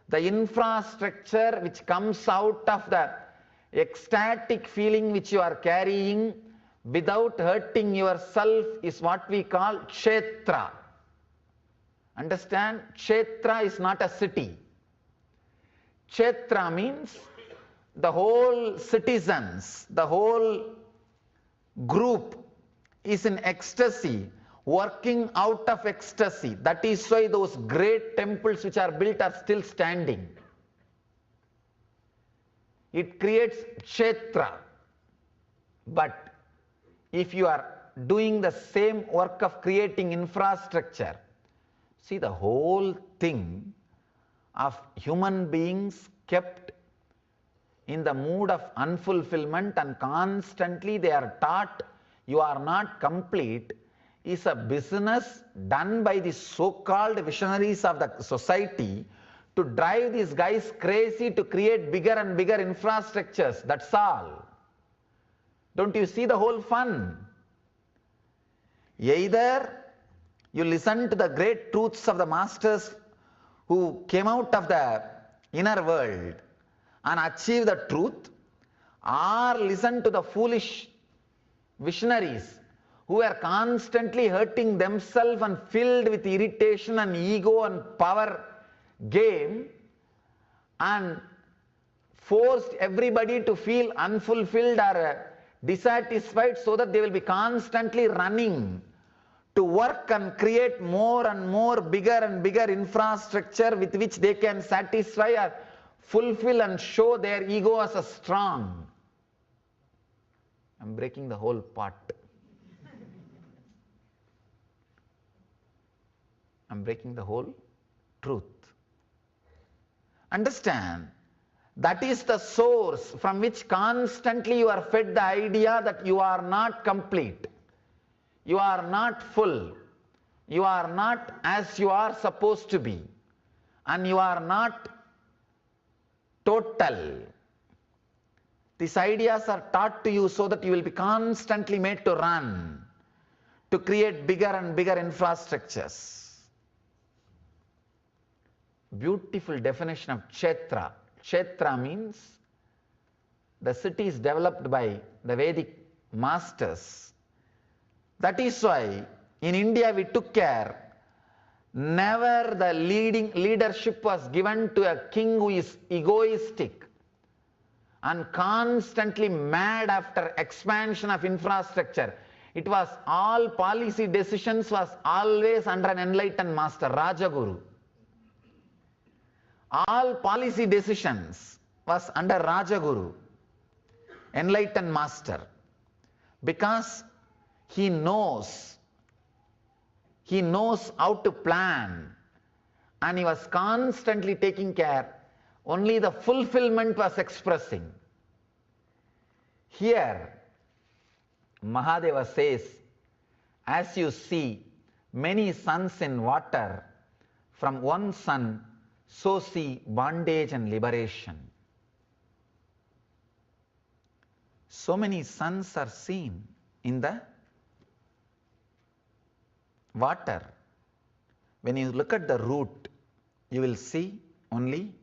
The infrastructure which comes out of the ecstatic feeling which you are carrying without hurting yourself is what we call kshetra. Understand? Kshetra is not a city. Kshetra means the whole citizens, the whole group is in ecstasy, working out of ecstasy. That is why those great temples which are built are still standing. It creates kshetra. But if you are doing the same work of creating infrastructure, see the whole thing of human beings kept in the mood of unfulfillment and constantly they are taught you are not complete is a business done by the so-called visionaries of the society to drive these guys crazy to create bigger and bigger infrastructures. That's all. Don't you see the whole fun? Either you listen to the great truths of the masters who came out of the inner world and achieve the truth, or listen to the foolish visionaries who are constantly hurting themselves and filled with irritation and ego and power game and forced everybody to feel unfulfilled or dissatisfied so that they will be constantly running to work and create more and more bigger and bigger infrastructure with which they can satisfy or fulfill and show their ego as a strong. I'm breaking the whole pot. I'm breaking the whole truth. Understand, that is the source from which constantly you are fed the idea that you are not complete, you are not full, you are not as you are supposed to be, and you are not total. These ideas are taught to you so that you will be constantly made to run, to create bigger and bigger infrastructures. Beautiful definition of kshetra. Kshetra means the cities developed by the Vedic masters. That is why in India we took care, never the leadership was given to a king who is egoistic and constantly mad after expansion of infrastructure. It was all policy decisions was always under an enlightened master, Rajaguru. All policy decisions was under Rajaguru, enlightened master, because he knows how to plan, and he was constantly taking care. Only the fulfillment was expressing. Here, Mahadeva says, as you see many suns in water, from one sun, so see bondage and liberation. So many suns are seen in the water. When you look at the root, you will see only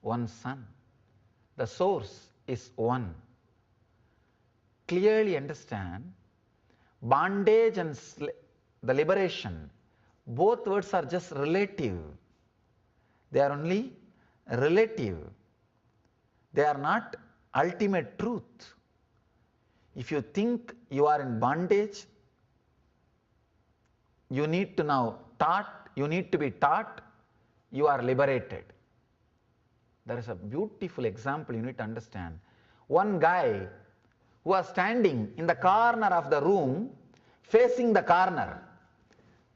one sun. The source is one. Clearly understand, bondage and the liberation, both words are just relative. They are only relative. They are not ultimate truth. If you think you are in bondage, you need to be taught you are liberated. There is a beautiful example you need to understand. One guy who was standing in the corner of the room, facing the corner,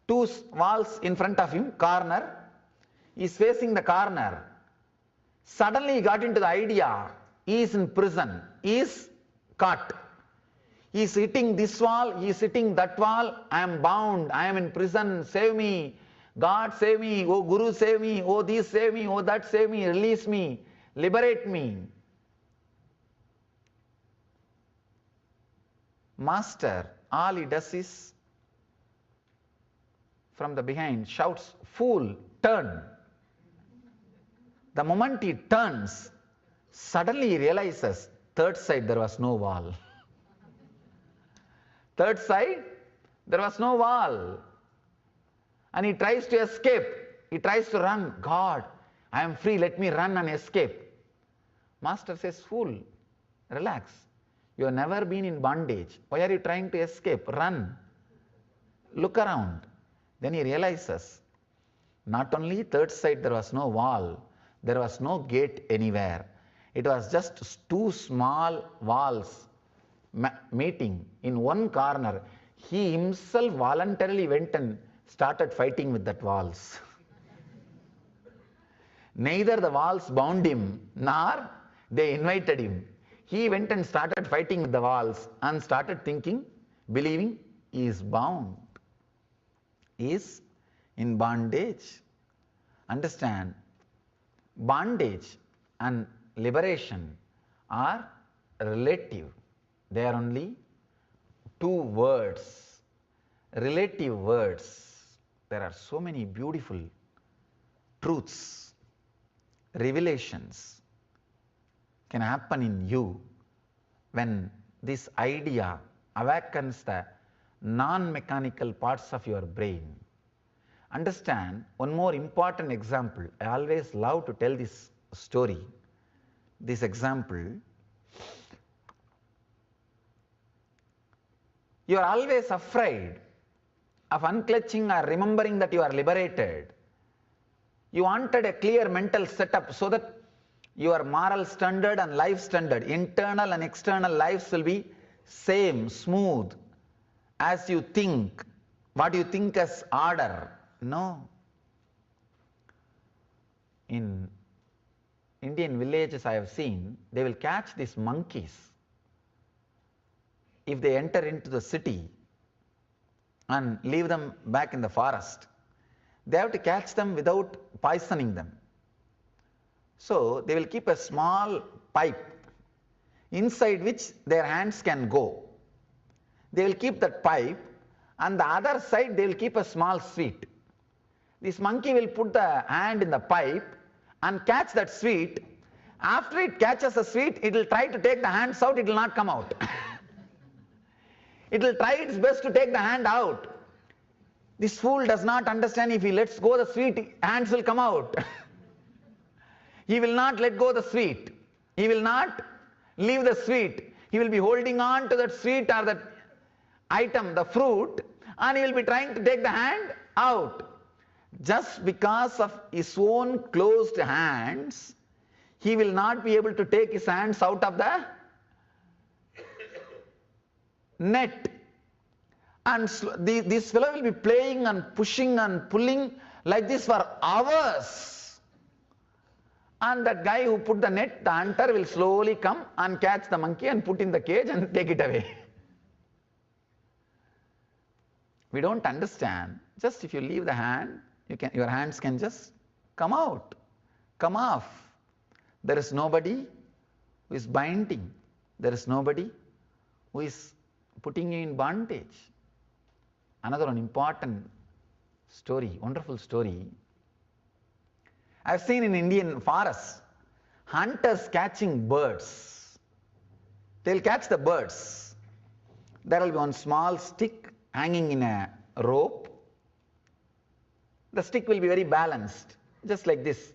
two walls in front of him, corner, he is facing the corner. Suddenly he got into the idea, he is in prison, he is caught. He is hitting this wall, he is hitting that wall, I am bound, I am in prison, save me, God save me, oh Guru save me, oh this save me, oh that save me, release me, liberate me. Master, all he does is, from the behind, shouts, fool, turn. The moment he turns, suddenly he realizes, third side there was no wall. Third side, there was no wall. And he tries to escape. He tries to run. God, I am free, let me run and escape. Master says, fool, relax. You have never been in bondage. Why are you trying to escape? Run. Look around. Then he realizes, not only third side there was no wall, there was no gate anywhere. It was just two small walls meeting in one corner. He himself voluntarily went and started fighting with that walls. Neither the walls bound him, nor they invited him. He went and started fighting with the walls and started thinking, believing he is bound. He is in bondage. Understand, bondage and liberation are relative. They are only two words, relative words. There are so many beautiful truths, revelations can happen in you when this idea awakens the non-mechanical parts of your brain. Understand one more important example. I always love to tell this story, this example. You are always afraid of unclutching or remembering that you are liberated. You wanted a clear mental setup so that your moral standard and life standard, internal and external lives will be same, smooth, as you think, what you think as order. No. In Indian villages I have seen, they will catch these monkeys if they enter into the city and leave them back in the forest. They have to catch them without poisoning them. So they will keep a small pipe inside which their hands can go. They will keep that pipe, and the other side they will keep a small sweet. This monkey will put the hand in the pipe and catch that sweet. After it catches the sweet, it will try to take the hands out, it will not come out. It will try its best to take the hand out. This fool does not understand, if he lets go the sweet, hands will come out. He will not let go the sweet. He will not leave the sweet. He will be holding on to that sweet or that item, the fruit, and he will be trying to take the hand out. Just because of his own closed hands, he will not be able to take his hands out of the net. And this fellow will be playing and pushing and pulling like this for hours. And that guy who put the net, the hunter, will slowly come and catch the monkey and put in the cage and take it away. We don't understand. Just if you leave the hand, your hands can just come out, come off. There is nobody who is binding. There is nobody who is putting you in bondage. Another one important story, wonderful story. I've seen in Indian forests, hunters catching birds. They'll catch the birds. There will be one small stick hanging in a rope. The stick will be very balanced, just like this,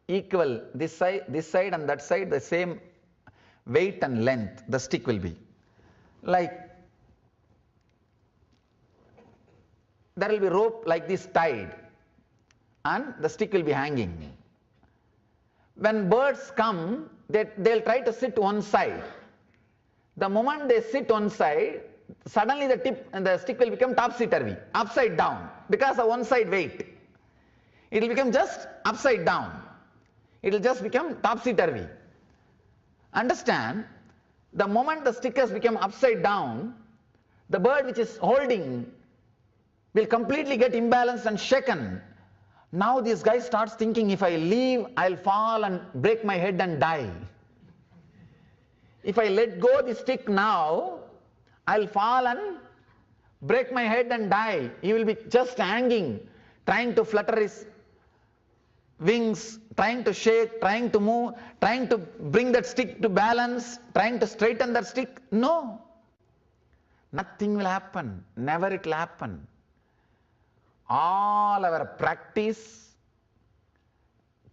equal, this side and that side, the same weight and length, the stick will be. Like, there will be rope like this tied, and the stick will be hanging. When birds come, they'll try to sit one side. The moment they sit one side, suddenly the stick will become topsy-turvy, upside down, because of one side weight. It will become just upside down. It will just become topsy-turvy. Understand, the moment the stick has become upside down, the bird which is holding will completely get imbalanced and shaken. Now this guy starts thinking, if I leave, I'll fall and break my head and die. If I let go the stick now, I'll fall and break my head and die. He will be just hanging, trying to flutter his wings, trying to shake, trying to move, trying to bring that stick to balance, trying to straighten that stick. No. Nothing will happen. Never it will happen. All our practice,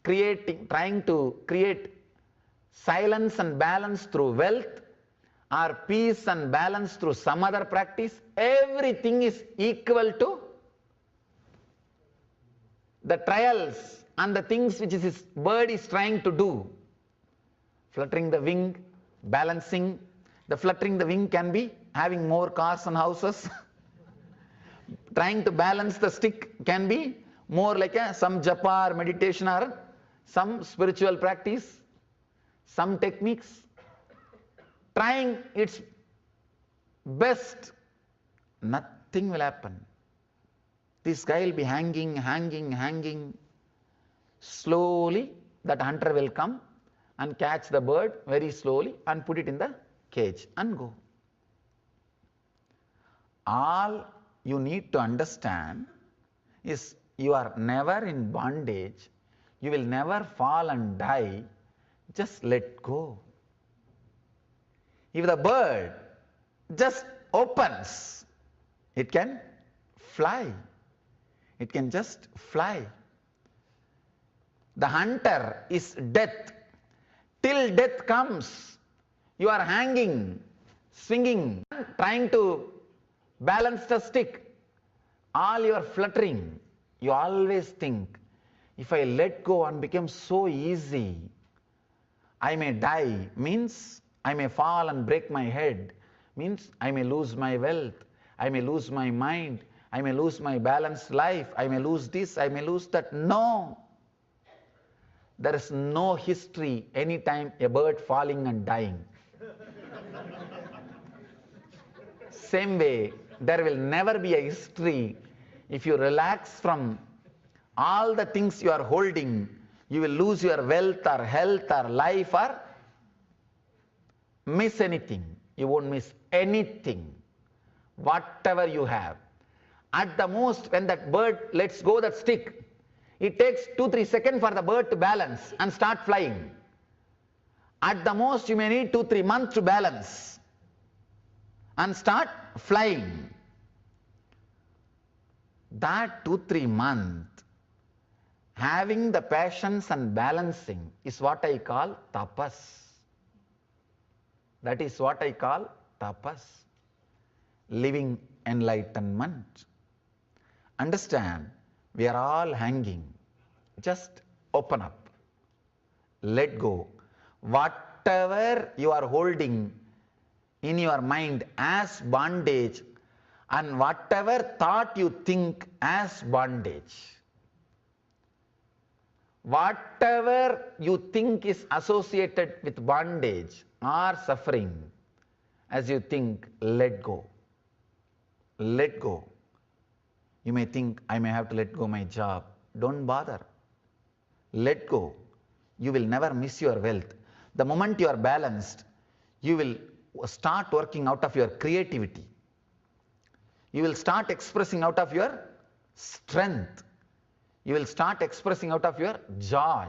trying to create silence and balance through wealth, or peace and balance through some other practice, everything is equal to the trials and the things which this bird is trying to do. Fluttering the wing, balancing. The fluttering the wing can be having more cars and houses. Trying to balance the stick can be more like some japa or meditation or some spiritual practice, some techniques. Trying its best, nothing will happen. This guy will be hanging. Slowly that hunter will come and catch the bird very slowly and put it in the cage and go. All you need to understand is you are never in bondage, you will never fall and die, just let go. If the bird just opens, it can fly. It can just fly. The hunter is death. Till death comes, you are hanging, swinging, trying to balance the stick. All your fluttering, you always think, if I let go and become so easy, I may die, means I may fall and break my head, means I may lose my wealth, I may lose my mind, I may lose my balanced life, I may lose this, I may lose that. No. There is no history anytime a bird falling and dying. Same way, there will never be a history if you relax from all the things you are holding, you will lose your wealth or health or life or miss anything. You won't miss anything, whatever you have. At the most, when that bird lets go that stick, it takes 2-3 seconds for the bird to balance and start flying. At the most, you may need 2-3 months to balance and start flying. That 2-3 months, having the patience and balancing is what I call tapas. That is what I call tapas, living enlightenment. Understand, we are all hanging. Just open up, let go. Whatever you are holding in your mind as bondage and whatever thought you think as bondage, whatever you think is associated with bondage or suffering, as you think, let go. Let go. You may think, I may have to let go my job. Don't bother. Let go. You will never miss your wealth. The moment you are balanced, you will start working out of your creativity. You will start expressing out of your strength. You will start expressing out of your joy.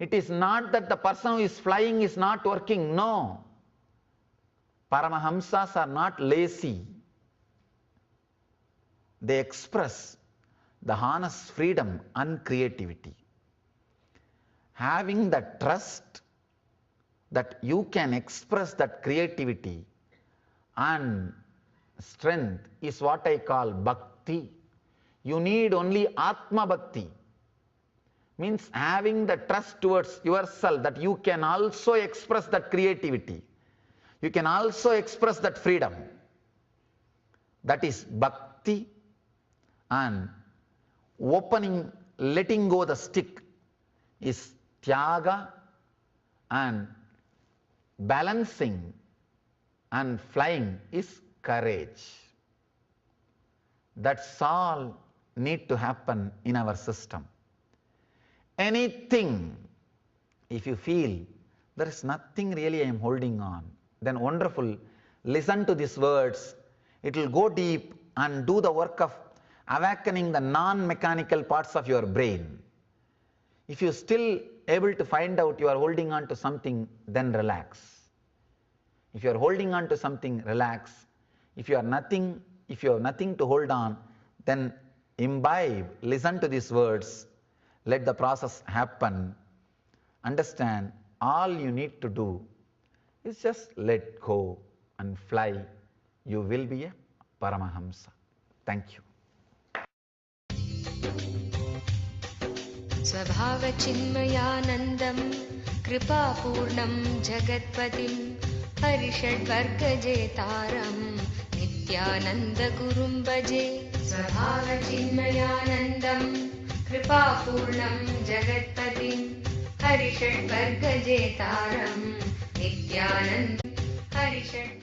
It is not that the person who is flying is not working. No. Paramahamsas are not lazy. They express the honest freedom and creativity. Having the trust that you can express that creativity and strength is what I call bhakti. You need only Atma Bhakti. Means having the trust towards yourself that you can also express that creativity. You can also express that freedom. That is bhakti. And opening, letting go the stick is tyaga, and balancing and flying is courage. That's all need to happen in our system. Anything, if you feel there is nothing really I am holding on, then wonderful, listen to these words. It will go deep and do the work of awakening the non-mechanical parts of your brain. If you still able to find out you are holding on to something, then relax. If you are holding on to something, relax. If you have nothing to hold on, then imbibe, listen to these words, let the process happen. Understand, all you need to do is just let go and fly. You will be a Paramahamsa. Thank you. स्वभावचिन्मयानन्दं कृपापूर्णं जगत्पतिं हरिषड्वर्गजेतारं नित्यानन्दगुरुं भजे. स्वभावचिन्मयानन्दं कृपापूर्णं जगत्पतिं हरिषड्वर्गजेतारं नित्यानन्दं हरिषड्